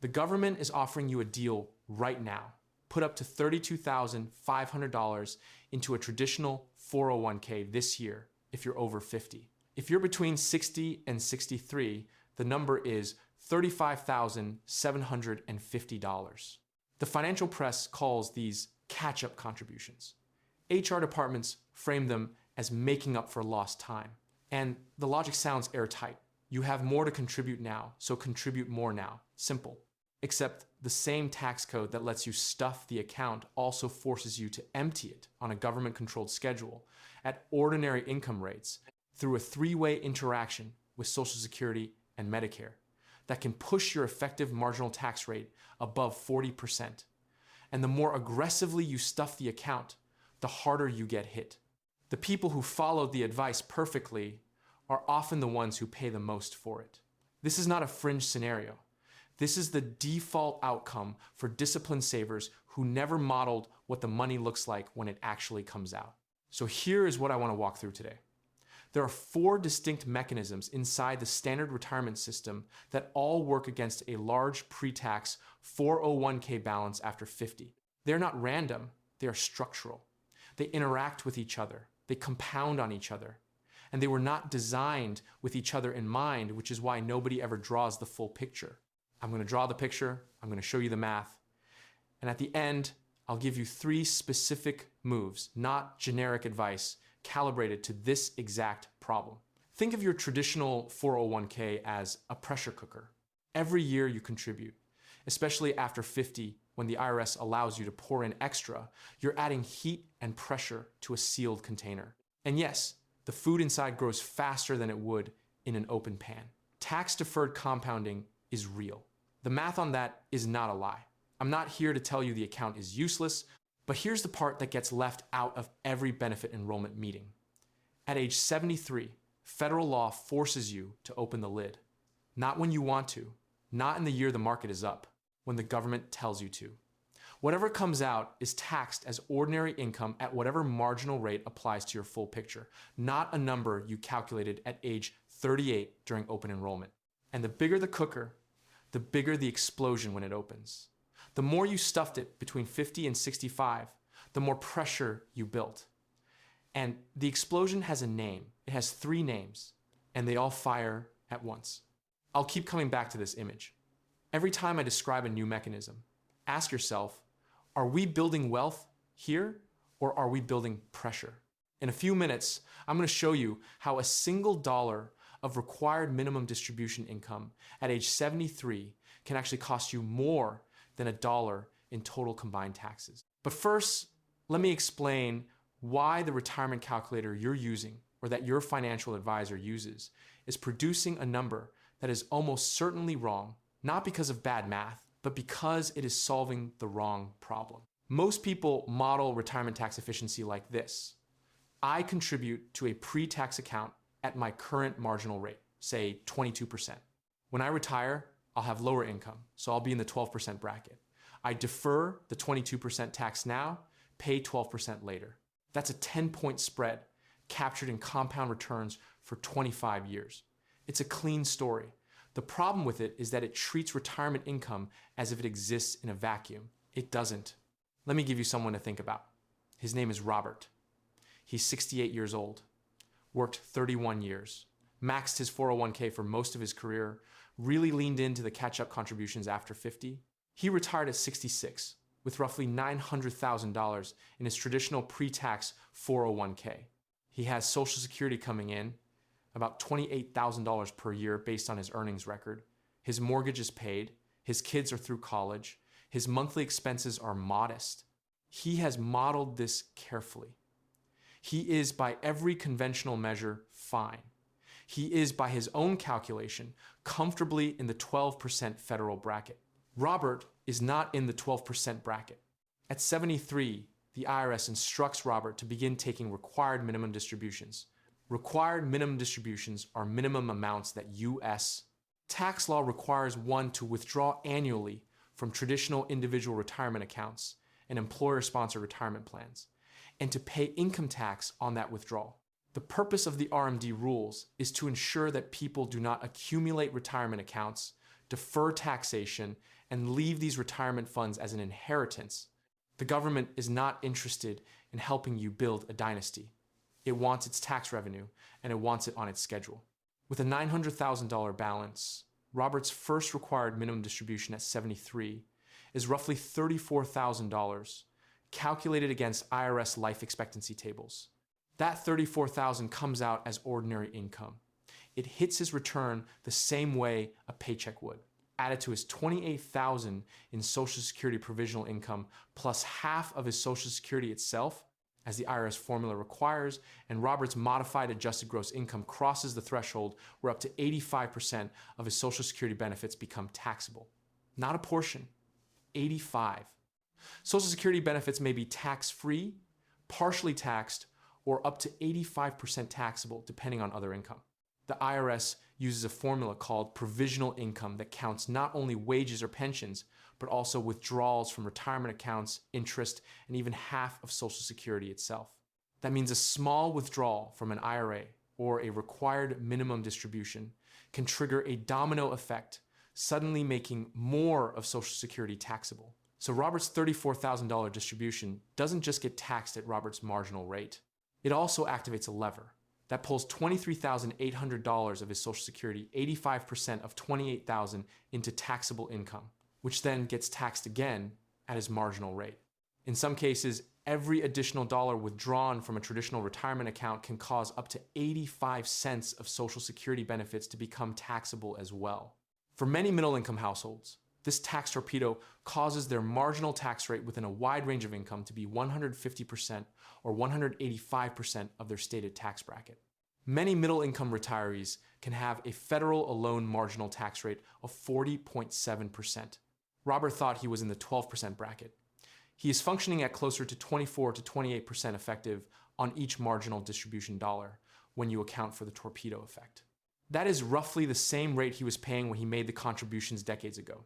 The government is offering you a deal right now. Put up to $32,500 into a traditional 401k this year if you're over 50. If you're between 60 and 63, the number is $35,750. The financial press calls these catch-up contributions. HR departments frame them as making up for lost time. And the logic sounds airtight. You have more to contribute now, so contribute more now. Simple. Except the same tax code that lets you stuff the account also forces you to empty it on a government-controlled schedule at ordinary income rates through a three-way interaction with Social Security and Medicare that can push your effective marginal tax rate above 40%. And the more aggressively you stuff the account, the harder you get hit. The people who followed the advice perfectly are often the ones who pay the most for it. This is not a fringe scenario. This is the default outcome for disciplined savers who never modeled what the money looks like when it actually comes out. So here is what I want to walk through today. There are 4 distinct mechanisms inside the standard retirement system that all work against a large pre-tax 401k balance after 50. They're not random, they are structural. They interact with each other, they compound on each other, and they were not designed with each other in mind, which is why nobody ever draws the full picture. I'm going to draw the picture, I'm going to show you the math, and at the end, I'll give you 3 specific moves, not generic advice, calibrated to this exact problem. Think of your traditional 401k as a pressure cooker. Every year you contribute, especially after 50, when the IRS allows you to pour in extra, you're adding heat and pressure to a sealed container. And yes, the food inside grows faster than it would in an open pan. Tax-deferred compounding is real. The math on that is not a lie. I'm not here to tell you the account is useless, but here's the part that gets left out of every benefit enrollment meeting. At age 73, federal law forces you to open the lid. Not when you want to, not in the year the market is up, when the government tells you to. Whatever comes out is taxed as ordinary income at whatever marginal rate applies to your full picture, not a number you calculated at age 38 during open enrollment. And the bigger the cooker, the bigger the explosion when it opens. The more you stuffed it between 50 and 65, the more pressure you built. And the explosion has a name. It has 3 names, and they all fire at once. I'll keep coming back to this image. Every time I describe a new mechanism, ask yourself, are we building wealth here, or are we building pressure? In a few minutes, I'm going to show you how a single dollar of required minimum distribution income at age 73 can actually cost you more than $1 in total combined taxes. But first, let me explain why the retirement calculator you're using or that your financial advisor uses is producing a number that is almost certainly wrong, not because of bad math, but because it is solving the wrong problem. Most people model retirement tax efficiency like this. I contribute to a pre-tax account at my current marginal rate, say 22%. When I retire, I'll have lower income, so I'll be in the 12% bracket. I defer the 22% tax now, pay 12% later. That's a 10-point spread captured in compound returns for 25 years. It's a clean story. The problem with it is that it treats retirement income as if it exists in a vacuum. It doesn't. Let me give you someone to think about. His name is Robert. He's 68 years old, worked 31 years, maxed his 401k for most of his career, really leaned into the catch-up contributions after 50. He retired at 66 with roughly $900,000 in his traditional pre-tax 401k. He has Social Security coming in, about $28,000 per year based on his earnings record. His mortgage is paid. His kids are through college. His monthly expenses are modest. He has modeled this carefully. He is, by every conventional measure, fine. He is, by his own calculation, comfortably in the 12% federal bracket. Robert is not in the 12% bracket. At 73, the IRS instructs Robert to begin taking required minimum distributions. Required minimum distributions are minimum amounts that U.S. tax law requires one to withdraw annually from traditional individual retirement accounts and employer-sponsored retirement plans, and to pay income tax on that withdrawal. The purpose of the RMD rules is to ensure that people do not accumulate retirement accounts, defer taxation, and leave these retirement funds as an inheritance, the government is not interested in helping you build a dynasty. It wants its tax revenue, and it wants it on its schedule. With a $900,000 balance, Robert's first required minimum distribution at 73 is roughly $34,000, calculated against IRS life expectancy tables. That $34,000 comes out as ordinary income. It hits his return the same way a paycheck would, added to his $28,000 in Social Security provisional income plus half of his Social Security itself, as the IRS formula requires, and Robert's modified adjusted gross income crosses the threshold where up to 85% of his Social Security benefits become taxable. Not a portion, 85. Social Security benefits may be tax-free, partially taxed, or up to 85% taxable depending on other income. The IRS uses a formula called provisional income that counts not only wages or pensions, but also withdrawals from retirement accounts, interest, and even half of Social Security itself. That means a small withdrawal from an IRA or a required minimum distribution can trigger a domino effect, suddenly making more of Social Security taxable. So Robert's $34,000 distribution doesn't just get taxed at Robert's marginal rate. It also activates a lever that pulls $23,800 of his Social Security, 85% of $28,000 into taxable income, which then gets taxed again at his marginal rate. In some cases, every additional dollar withdrawn from a traditional retirement account can cause up to 85 cents of Social Security benefits to become taxable as well. For many middle-income households, this tax torpedo causes their marginal tax rate within a wide range of income to be 150% or 185% of their stated tax bracket. Many middle-income retirees can have a federal alone marginal tax rate of 40.7%. Robert thought he was in the 12% bracket. He is functioning at closer to 24 to 28% effective on each marginal distribution dollar when you account for the torpedo effect. That is roughly the same rate he was paying when he made the contributions decades ago.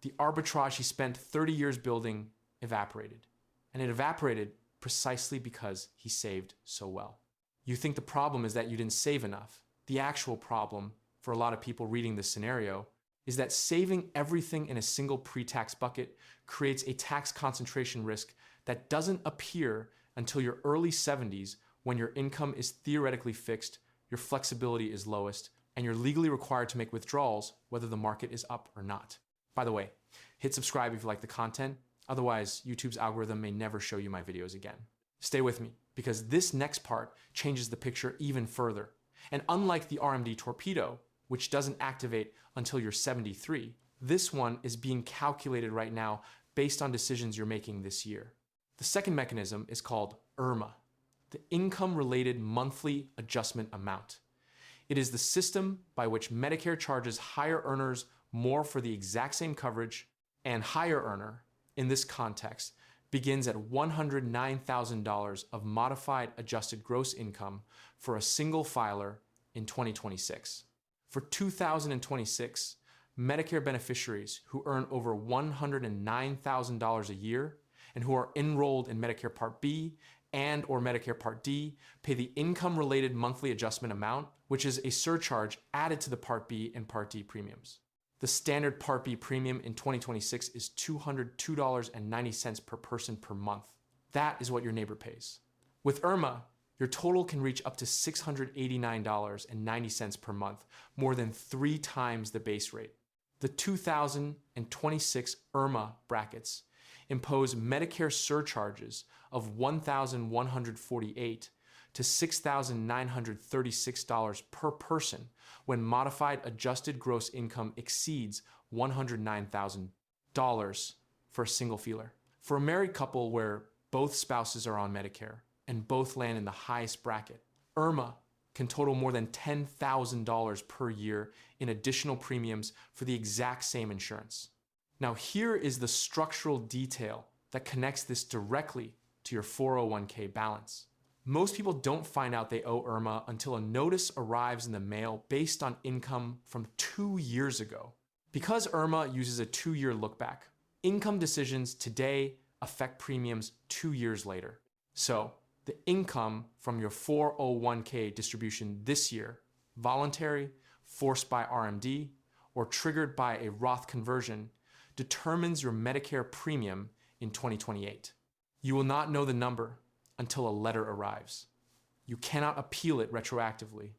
The arbitrage he spent 30 years building evaporated. And it evaporated precisely because he saved so well. You think the problem is that you didn't save enough. The actual problem, for a lot of people reading this scenario, is that saving everything in a single pre-tax bucket creates a tax concentration risk that doesn't appear until your early 70s, when your income is theoretically fixed, your flexibility is lowest, and you're legally required to make withdrawals whether the market is up or not. By the way, hit subscribe if you like the content, otherwise YouTube's algorithm may never show you my videos again. Stay with me, because this next part changes the picture even further. And unlike the RMD Torpedo, which doesn't activate until you're 73, this one is being calculated right now based on decisions you're making this year. The second mechanism is called IRMAA, the Income-Related Monthly Adjustment Amount. It is the system by which Medicare charges higher earners more for the exact same coverage, and higher earner, in this context, begins at $109,000 of modified adjusted gross income for a single filer in 2026. For 2026, Medicare beneficiaries who earn over $109,000 a year and who are enrolled in Medicare Part B and or Medicare Part D pay the income-related monthly adjustment amount, which is a surcharge added to the Part B and Part D premiums. The standard Part B premium in 2026 is $202.90 per person per month. That is what your neighbor pays. With IRMAA, your total can reach up to $689.90 per month, more than 3 times the base rate. The 2026 IRMAA brackets impose Medicare surcharges of $1,148 to $6,936 per person when modified adjusted gross income exceeds $109,000 for a single feeler. For a married couple where both spouses are on Medicare and both land in the highest bracket, IRMAA can total more than $10,000 per year in additional premiums for the exact same insurance. Now here is the structural detail that connects this directly to your 401k balance. Most people don't find out they owe IRMAA until a notice arrives in the mail based on income from 2 years ago. Because IRMAA uses a 2-year look-back, income decisions today affect premiums 2 years later. So the income from your 401k distribution this year, voluntary, forced by RMD, or triggered by a Roth conversion, determines your Medicare premium in 2028. You will not know the number until a letter arrives. You cannot appeal it retroactively.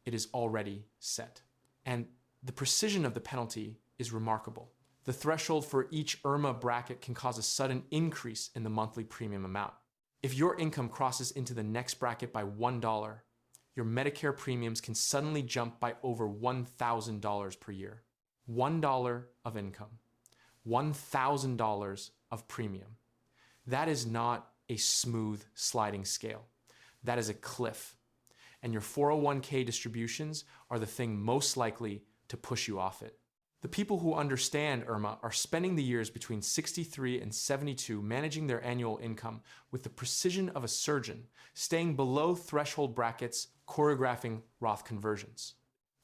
It is already set. And the precision of the penalty is remarkable. The threshold for each IRMAA bracket can cause a sudden increase in the monthly premium amount. If your income crosses into the next bracket by $1, your Medicare premiums can suddenly jump by over $1,000 per year. $1 of income, $1,000 of premium. That is not a smooth sliding scale. That is a cliff. And your 401k distributions are the thing most likely to push you off it. The people who understand IRMAA are spending the years between 63 and 72 managing their annual income with the precision of a surgeon, staying below threshold brackets, choreographing Roth conversions.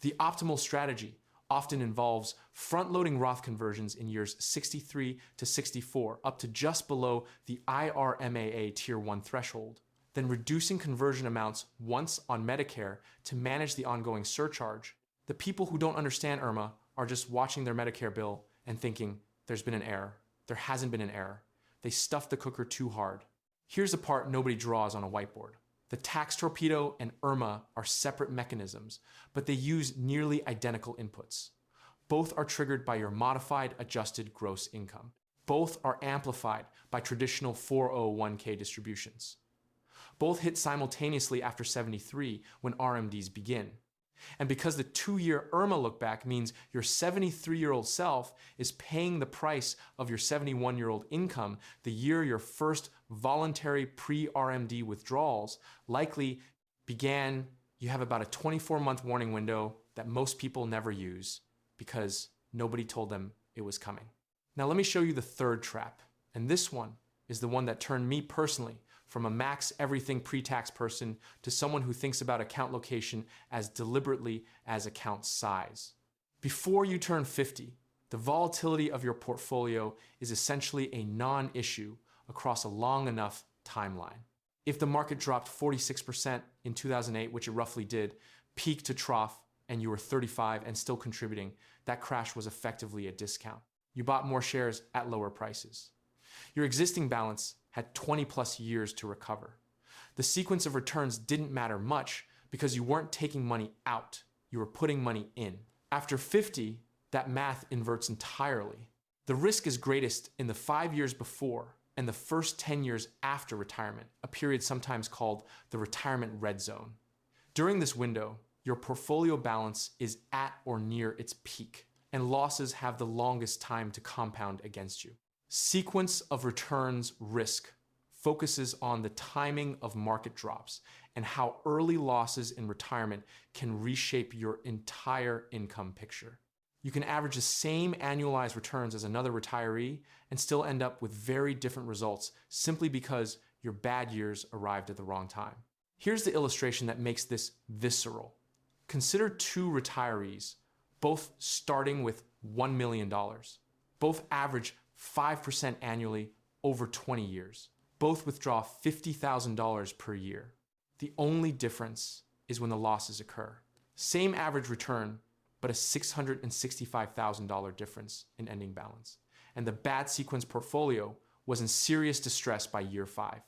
The optimal strategy often involves front-loading Roth conversions in years 63 to 64 up to just below the IRMAA Tier 1 threshold, then reducing conversion amounts once on Medicare to manage the ongoing surcharge. The people who don't understand IRMAA are just watching their Medicare bill and thinking, there's been an error. There hasn't been an error. They stuffed the cooker too hard. Here's the part nobody draws on a whiteboard. The tax torpedo and IRMAA are separate mechanisms, but they use nearly identical inputs. Both are triggered by your modified adjusted gross income. Both are amplified by traditional 401k distributions. Both hit simultaneously after 73 when RMDs begin. And because the 2-year IRMAA look back means your 73-year-old self is paying the price of your 71-year-old income the year your first voluntary pre-RMD withdrawals likely began, you have about a 24-month warning window that most people never use because nobody told them it was coming. Now let me show you the third trap. And this one is the one that turned me personally from a max everything pre-tax person to someone who thinks about account location as deliberately as account size. Before you turn 50, the volatility of your portfolio is essentially a non-issue across a long enough timeline. If the market dropped 46% in 2008, which it roughly did, peak to trough, and you were 35 and still contributing, that crash was effectively a discount. You bought more shares at lower prices. Your existing balance had 20 plus years to recover. The sequence of returns didn't matter much because you weren't taking money out, you were putting money in. After 50, that math inverts entirely. The risk is greatest in the 5 years before and the first 10 years after retirement, a period sometimes called the retirement red zone. During this window, your portfolio balance is at or near its peak, and losses have the longest time to compound against you. Sequence of returns risk focuses on the timing of market drops and how early losses in retirement can reshape your entire income picture. You can average the same annualized returns as another retiree and still end up with very different results simply because your bad years arrived at the wrong time. Here's the illustration that makes this visceral. Consider 2 retirees, both starting with $1 million. Both average 5% annually over 20 years. Both withdraw $50,000 per year. The only difference is when the losses occur. Same average return, but a $665,000 difference in ending balance. And the bad sequence portfolio was in serious distress by year 5.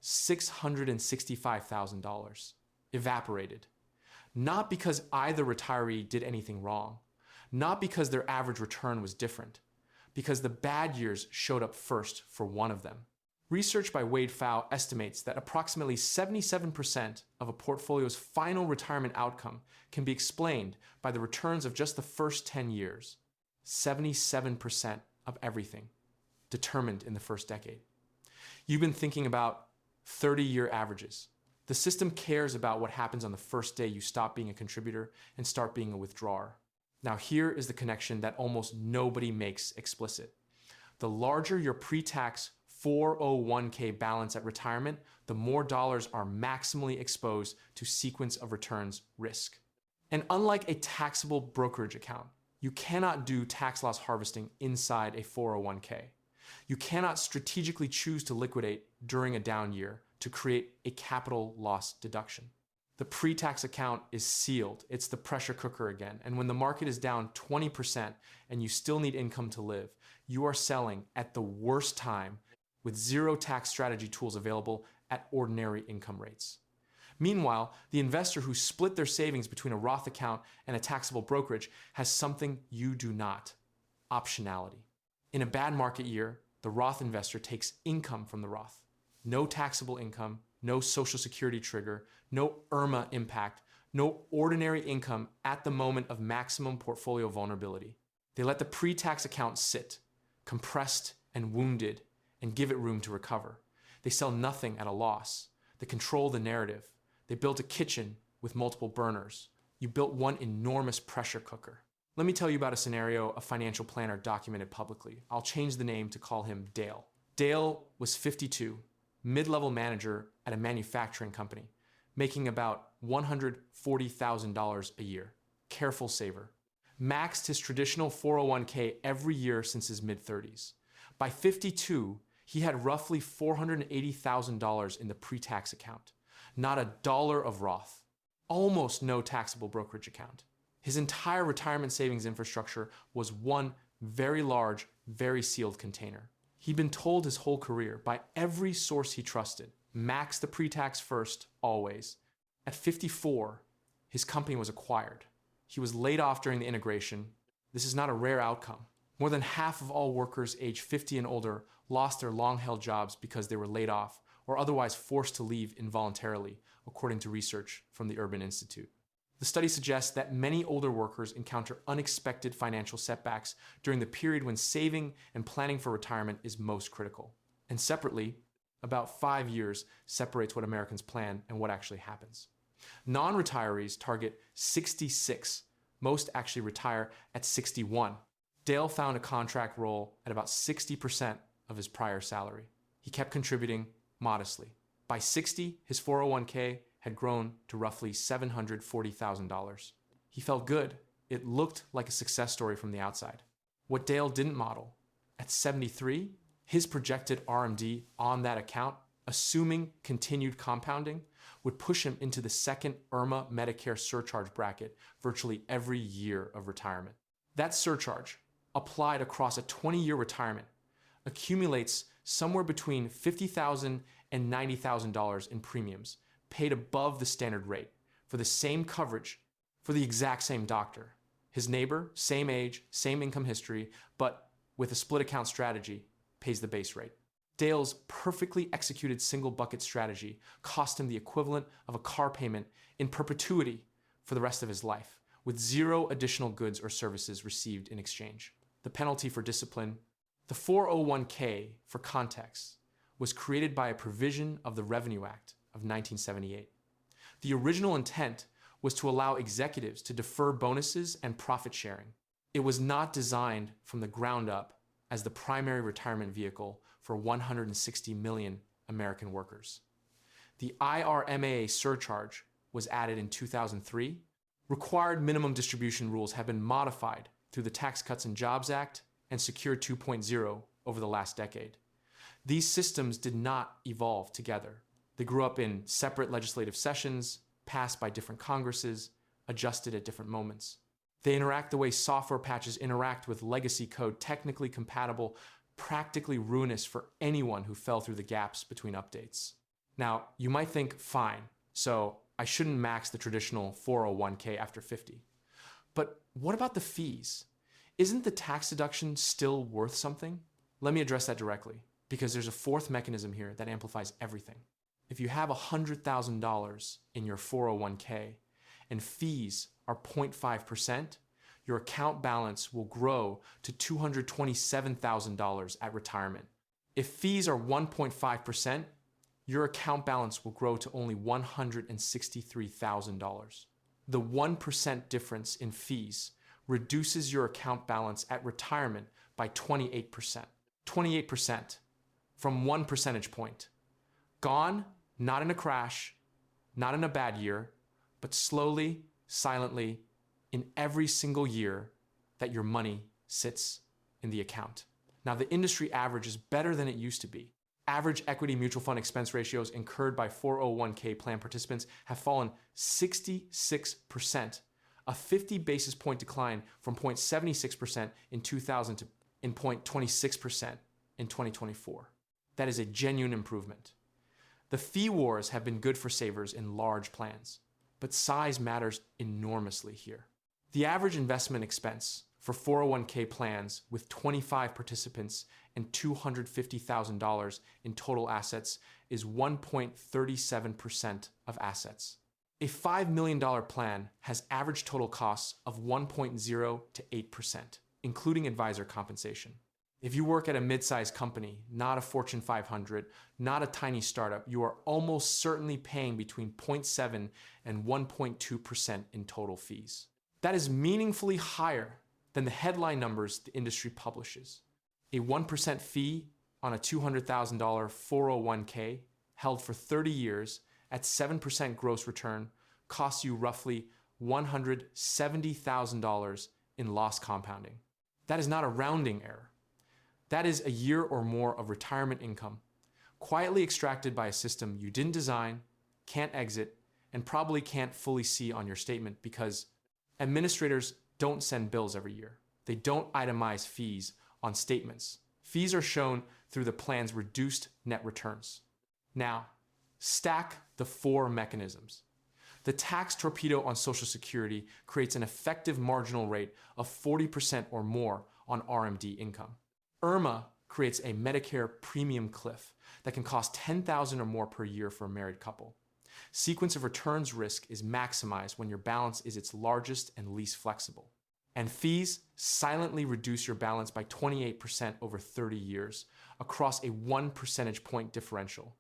$665,000 evaporated. Not because either retiree did anything wrong, not because their average return was different, because the bad years showed up first for one of them. Research by Wade Pfau estimates that approximately 77% of a portfolio's final retirement outcome can be explained by the returns of just the first 10 years. 77% of everything determined in the first decade. You've been thinking about 30-year averages. The system cares about what happens on the first day you stop being a contributor and start being a withdrawer. Now here is the connection that almost nobody makes explicit. The larger your pre-tax 401k balance at retirement, the more dollars are maximally exposed to sequence of returns risk. And unlike a taxable brokerage account, you cannot do tax loss harvesting inside a 401k. You cannot strategically choose to liquidate during a down year to create a capital loss deduction. The pre-tax account is sealed. It's the pressure cooker again. And when the market is down 20% and you still need income to live, you are selling at the worst time with zero tax strategy tools available at ordinary income rates. Meanwhile, the investor who split their savings between a Roth account and a taxable brokerage has something you do not: optionality. In a bad market year, the Roth investor takes income from the Roth. No taxable income, no Social Security trigger, no IRMAA impact, no ordinary income at the moment of maximum portfolio vulnerability. They let the pre-tax account sit, compressed and wounded, and give it room to recover. They sell nothing at a loss. They control the narrative. They built a kitchen with multiple burners. You built one enormous pressure cooker. Let me tell you about a scenario a financial planner documented publicly. I'll change the name to call him Dale. Dale was 52, mid-level manager at a manufacturing company, making about $140,000 a year. Careful saver. Maxed his traditional 401k every year since his mid-30s. By 52, he had roughly $480,000 in the pre-tax account. Not a dollar of Roth. Almost no taxable brokerage account. His entire retirement savings infrastructure was one very large, very sealed container. He'd been told his whole career by every source he trusted, max the pre-tax first, always. At 54, his company was acquired. He was laid off during the integration. This is not a rare outcome. More than half of all workers age 50 and older lost their long-held jobs because they were laid off or otherwise forced to leave involuntarily, according to research from the Urban Institute. The study suggests that many older workers encounter unexpected financial setbacks during the period when saving and planning for retirement is most critical. And separately, about 5 years separates what Americans plan and what actually happens. Non-retirees target 66. Most actually retire at 61. Dale found a contract role at about 60% of his prior salary. He kept contributing modestly. By 60, his 401k had grown to roughly $740,000. He felt good. It looked like a success story from the outside. What Dale didn't model: at 73, his projected RMD on that account, assuming continued compounding, would push him into the second IRMAA Medicare surcharge bracket virtually every year of retirement. That surcharge, applied across a 20-year retirement, accumulates somewhere between $50,000 and $90,000 in premiums, paid above the standard rate, for the same coverage, for the exact same doctor. His neighbor, same age, same income history, but with a split account strategy, pays the base rate. Dale's perfectly executed single bucket strategy cost him the equivalent of a car payment in perpetuity for the rest of his life, with zero additional goods or services received in exchange. The penalty for discipline: the 401k, for context, was created by a provision of the Revenue Act of 1978. The original intent was to allow executives to defer bonuses and profit sharing. It was not designed from the ground up as the primary retirement vehicle for 160 million American workers. The IRMAA surcharge was added in 2003. Required minimum distribution rules have been modified through the Tax Cuts and Jobs Act and Secure 2.0 over the last decade. These systems did not evolve together. They grew up in separate legislative sessions, passed by different Congresses, adjusted at different moments. They interact the way software patches interact with legacy code, technically compatible, practically ruinous for anyone who fell through the gaps between updates. Now, you might think, fine, so I shouldn't max the traditional 401k after 50. But what about the fees? Isn't the tax deduction still worth something? Let me address that directly, because there's a fourth mechanism here that amplifies everything. If you have $100,000 in your 401k and fees are 0.5%, your account balance will grow to $227,000 at retirement. If fees are 1.5%, your account balance will grow to only $163,000. The 1% difference in fees reduces your account balance at retirement by 28%. 28% from 1 percentage point. Gone, not in a crash, not in a bad year, but slowly, silently, in every single year that your money sits in the account. Now, the industry average is better than it used to be. Average equity mutual fund expense ratios incurred by 401k plan participants have fallen 66%, a 50 basis point decline from 0.76% in 2000 to in 0.26% in 2024. That is a genuine improvement. The fee wars have been good for savers in large plans, but size matters enormously here. The average investment expense for 401k plans with 25 participants and $250,000 in total assets is 1.37% of assets. A $5 million plan has average total costs of 1.0 to 8%, including advisor compensation. If you work at a mid-sized company, not a Fortune 500, not a tiny startup, you are almost certainly paying between 0.7 and 1.2% in total fees. That is meaningfully higher than the headline numbers the industry publishes. A 1% fee on a $200,000 401k held for 30 years at 7% gross return costs you roughly $170,000 in loss compounding. That is not a rounding error. That is a year or more of retirement income, quietly extracted by a system you didn't design, can't exit, and probably can't fully see on your statement because administrators don't send bills every year. They don't itemize fees on statements. Fees are shown through the plan's reduced net returns. Now, stack the four mechanisms. The tax torpedo on Social Security creates an effective marginal rate of 40% or more on RMD income. IRMAA creates a Medicare premium cliff that can cost $10,000 or more per year for a married couple. Sequence of returns risk is maximized when your balance is its largest and least flexible. And fees silently reduce your balance by 28% over 30 years across a 1 percentage point differential.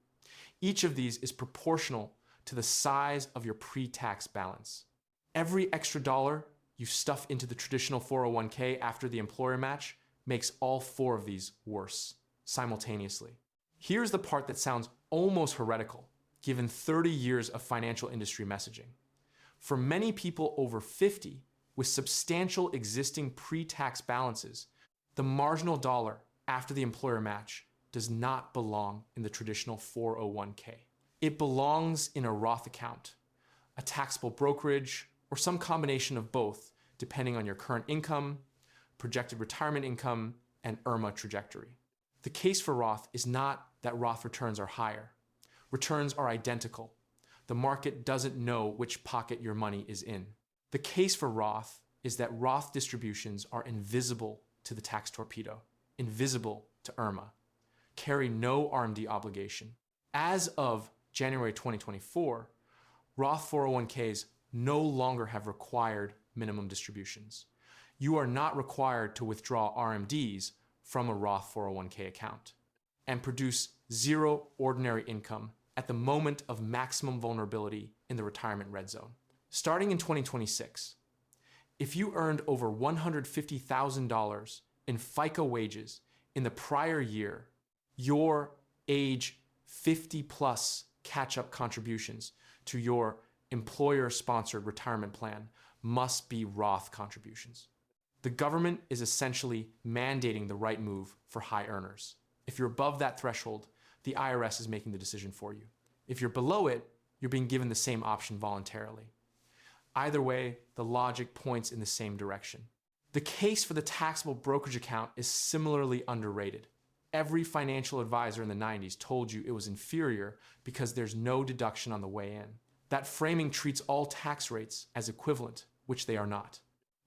Each of these is proportional to the size of your pre-tax balance. Every extra dollar you stuff into the traditional 401k after the employer match makes all four of these worse simultaneously. Here's the part that sounds almost heretical, given 30 years of financial industry messaging. For many people over 50 with substantial existing pre-tax balances, the marginal dollar after the employer match does not belong in the traditional 401k. It belongs in a Roth account, a taxable brokerage, or some combination of both, depending on your current income, projected retirement income, and IRMAA trajectory. The case for Roth is not that Roth returns are higher. Returns are identical. The market doesn't know which pocket your money is in. The case for Roth is that Roth distributions are invisible to the tax torpedo, invisible to IRMAA, carry no RMD obligation. As of January 2024, Roth 401ks no longer have required minimum distributions. You are not required to withdraw RMDs from a Roth 401k account and produce zero ordinary income at the moment of maximum vulnerability in the retirement red zone. Starting in 2026, if you earned over $150,000 in FICA wages in the prior year, your age 50 plus catch-up contributions to your employer-sponsored retirement plan must be Roth contributions. The government is essentially mandating the right move for high earners. If you're above that threshold, the IRS is making the decision for you. If you're below it, you're being given the same option voluntarily. Either way, the logic points in the same direction. The case for the taxable brokerage account is similarly underrated. Every financial advisor in the 90s told you it was inferior because there's no deduction on the way in. That framing treats all tax rates as equivalent, which they are not.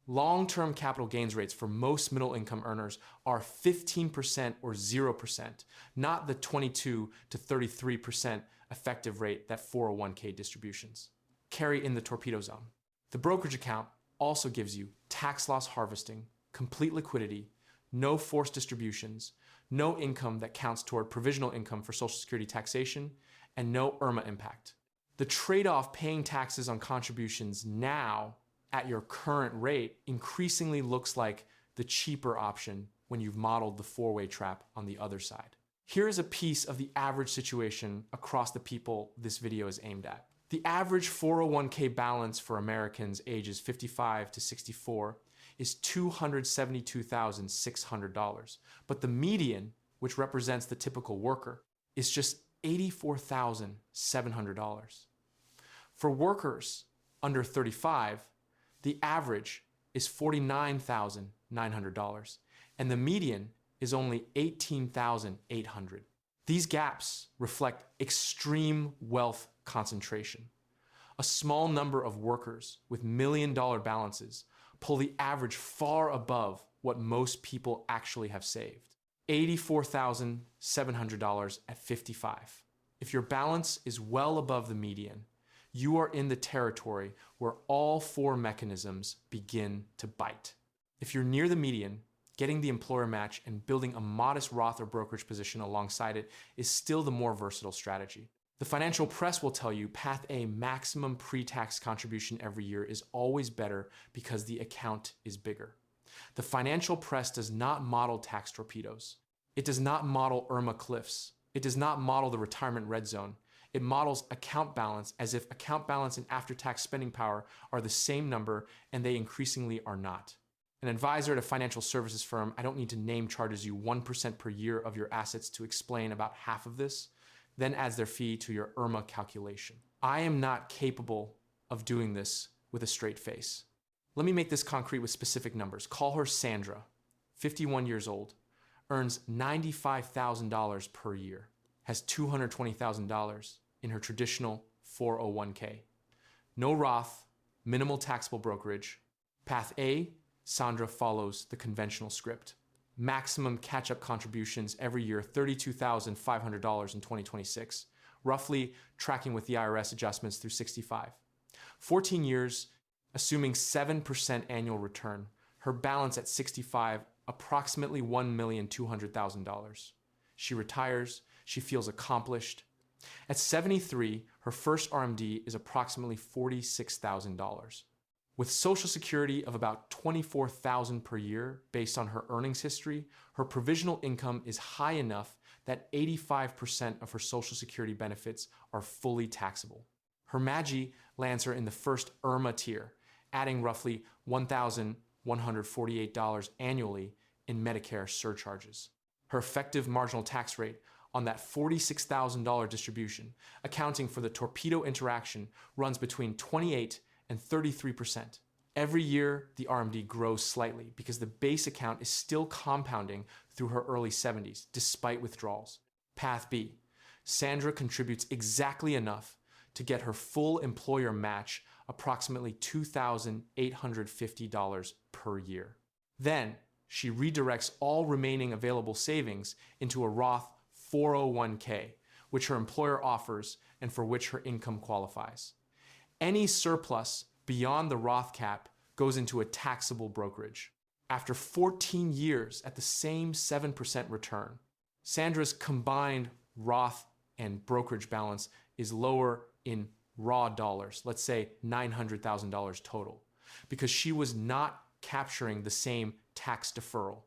Long-term capital gains rates for most middle-income earners are 15% or 0%, not the 22 to 33% effective rate that 401k distributions carry in the torpedo zone. The brokerage account also gives you tax loss harvesting, complete liquidity, no forced distributions, no income that counts toward provisional income for Social Security taxation, and no IRMAA impact. The trade-off paying taxes on contributions now at your current rate increasingly looks like the cheaper option when you've modeled the four-way trap on the other side. Here is a piece of the average situation across the people this video is aimed at. The average 401k balance for Americans ages 55 to 64 is $272,600, but the median, which represents the typical worker, is just $84,700. For workers under 35, the average is $49,900, and the median is only 18,800. These gaps reflect extreme wealth concentration. A small number of workers with million-dollar balances pull the average far above what most people actually have saved. $84,700 at 55. If your balance is well above the median, you are in the territory where all four mechanisms begin to bite. If you're near the median, getting the employer match and building a modest Roth or brokerage position alongside it is still the more versatile strategy. The financial press will tell you Path A maximum pre-tax contribution every year is always better because the account is bigger. The financial press does not model tax torpedoes. It does not model IRMAA cliffs. It does not model the retirement red zone. It models account balance as if account balance and after-tax spending power are the same number, and they increasingly are not. An advisor at a financial services firm, I don't need to name, charges you 1% per year of your assets to explain about half of this, then adds their fee to your IRMAA calculation. I am not capable of doing this with a straight face. Let me make this concrete with specific numbers. Call her Sandra, 51 years old, earns $95,000 per year, has $220,000 in her traditional 401k. No Roth, minimal taxable brokerage. Path A, Sandra follows the conventional script. Maximum catch-up contributions every year, $32,500 in 2026, roughly tracking with the IRS adjustments through 65. 14 years, assuming 7% annual return, her balance at 65, approximately $1,200,000. She retires, she feels accomplished. At 73, her first RMD is approximately $46,000. With Social Security of about $24,000 per year based on her earnings history, her provisional income is high enough that 85% of her Social Security benefits are fully taxable. Her MAGI lands her in the first IRMAA tier, adding roughly $1,148 annually in Medicare surcharges. Her effective marginal tax rate on that $46,000 distribution, accounting for the torpedo interaction, runs between 28 and 33%. Every year, the RMD grows slightly because the base account is still compounding through her early 70s, despite withdrawals. Path B. Sandra contributes exactly enough to get her full employer match, approximately $2,850 per year. Then, she redirects all remaining available savings into a Roth 401k, which her employer offers and for which her income qualifies. Any surplus beyond the Roth cap goes into a taxable brokerage. After 14 years at the same 7% return, Sandra's combined Roth and brokerage balance is lower in raw dollars, let's say $900,000 total, because she was not capturing the same tax deferral.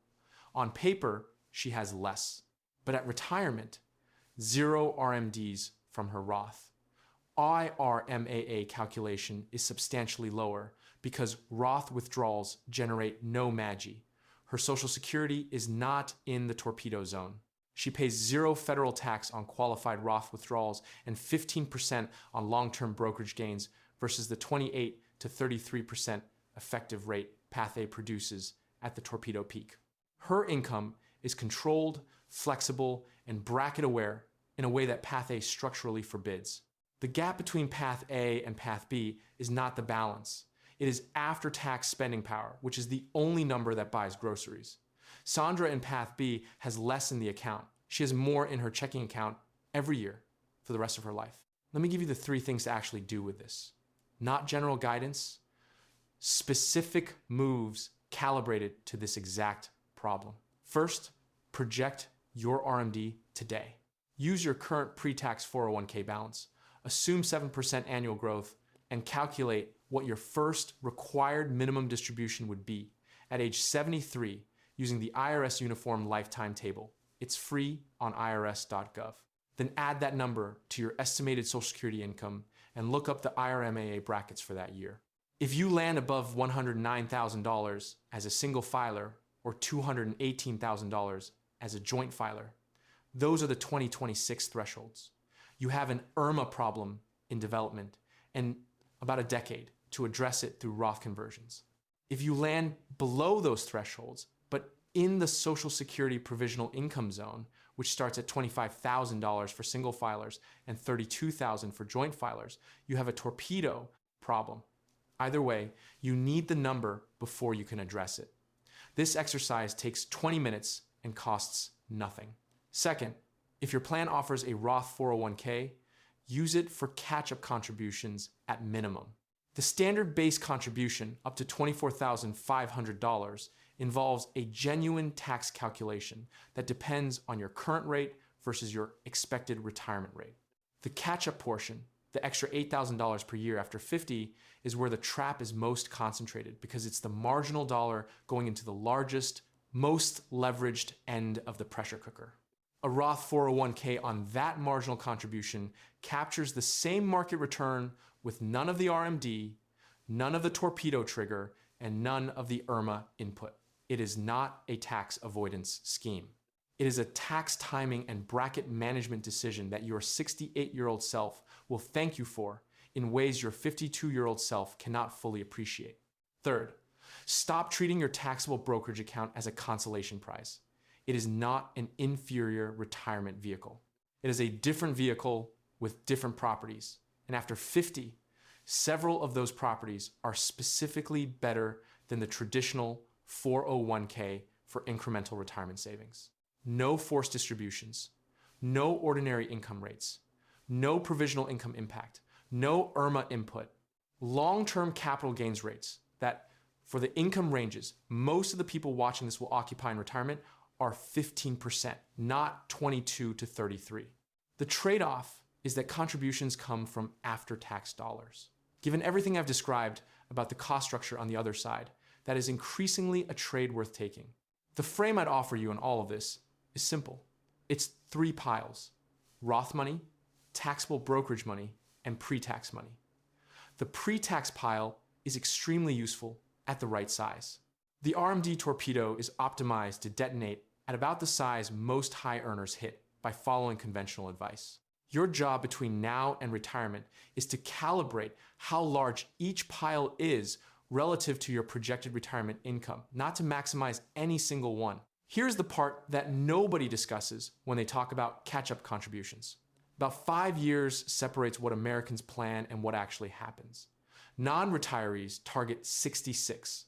On paper, she has less, but at retirement, 0 RMDs from her Roth. IRMAA calculation is substantially lower because Roth withdrawals generate no MAGI. Her Social Security is not in the torpedo zone. She pays 0 federal tax on qualified Roth withdrawals and 15% on long-term brokerage gains versus the 28 to 33% effective rate Path A produces at the torpedo peak. Her income is controlled, flexible, and bracket aware in a way that Path A structurally forbids. The gap between Path A and Path B is not the balance. It is after-tax spending power, which is the only number that buys groceries. Sandra in Path B has less in the account. She has more in her checking account every year for the rest of her life. Let me give you the 3 things to actually do with this. Not general guidance, specific moves calibrated to this exact problem. First, project your RMD today. Use your current pre-tax 401k balance. Assume 7% annual growth and calculate what your first required minimum distribution would be at age 73 using the IRS Uniform Lifetime Table. It's free on irs.gov. Then add that number to your estimated Social Security income and look up the IRMAA brackets for that year. If you land above $109,000 as a single filer or $218,000 as a joint filer, those are the 2026 thresholds. You have an IRMAA problem in development and about a decade to address it through Roth conversions. If you land below those thresholds, but in the Social Security provisional income zone, which starts at $25,000 for single filers and $32,000 for joint filers, you have a torpedo problem. Either way, you need the number before you can address it. This exercise takes 20 minutes and costs nothing. Second, if your plan offers a Roth 401k, use it for catch-up contributions at minimum. The standard base contribution, up to $24,500, involves a genuine tax calculation that depends on your current rate versus your expected retirement rate. The catch-up portion, the extra $8,000 per year after 50, is where the trap is most concentrated because it's the marginal dollar going into the largest, most leveraged end of the pressure cooker. A Roth 401k on that marginal contribution captures the same market return with none of the RMD, none of the torpedo trigger, and none of the IRMAA input. It is not a tax avoidance scheme. It is a tax timing and bracket management decision that your 68-year-old self will thank you for in ways your 52-year-old self cannot fully appreciate. Third, stop treating your taxable brokerage account as a consolation prize. It is not an inferior retirement vehicle. It is a different vehicle with different properties. And after 50, several of those properties are specifically better than the traditional 401k for incremental retirement savings. No forced distributions, no ordinary income rates, no provisional income impact, no IRMAA input, long-term capital gains rates that for the income ranges most of the people watching this will occupy in retirement are 15%, not 22 to 33. The trade-off is that contributions come from after-tax dollars. Given everything I've described about the cost structure on the other side, that is increasingly a trade worth taking. The frame I'd offer you in all of this is simple. It's 3 piles: Roth money, taxable brokerage money, and pre-tax money. The pre-tax pile is extremely useful at the right size. The RMD Torpedo is optimized to detonate at about the size most high earners hit by following conventional advice. Your job between now and retirement is to calibrate how large each pile is relative to your projected retirement income, not to maximize any single one. Here's the part that nobody discusses when they talk about catch-up contributions. About 5 years separates what Americans plan and what actually happens. Non-retirees target 66.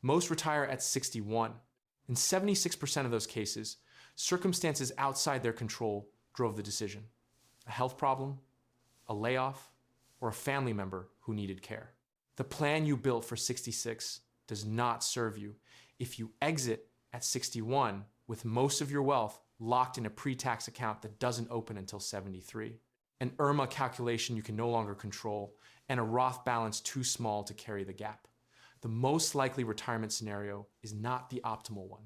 Most retire at 61. In 76% of those cases, circumstances outside their control drove the decision. A health problem, a layoff, or a family member who needed care. The plan you built for 66 does not serve you if you exit at 61 with most of your wealth locked in a pre-tax account that doesn't open until 73, an IRMAA calculation you can no longer control, and a Roth balance too small to carry the gap. The most likely retirement scenario is not the optimal one.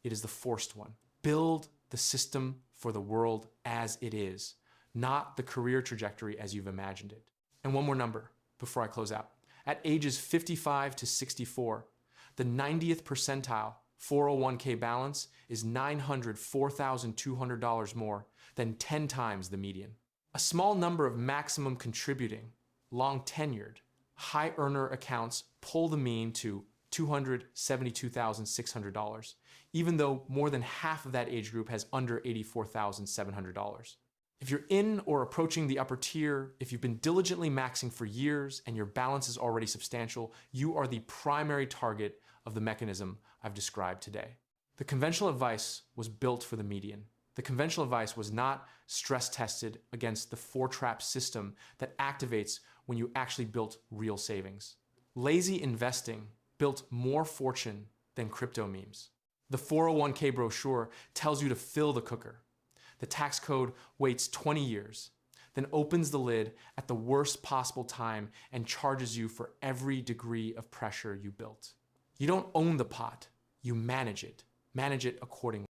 It is the forced one. Build the system for the world as it is, not the career trajectory as you've imagined it. And one more number before I close out. At ages 55 to 64, the 90th percentile 401k balance is $904,200 more than 10 times the median. A small number of maximum contributing, long-tenured, high-earner accounts pull the mean to $272,600, even though more than half of that age group has under $84,700. If you're in or approaching the upper tier, if you've been diligently maxing for years and your balance is already substantial, you are the primary target of the mechanism I've described today. The conventional advice was built for the median. The conventional advice was not stress tested against the 4-trap system that activates when you actually built real savings. Lazy investing built more fortune than crypto memes. The 401k brochure tells you to fill the cooker. The tax code waits 20 years, then opens the lid at the worst possible time and charges you for every degree of pressure you built. You don't own the pot, you manage it. Manage it accordingly.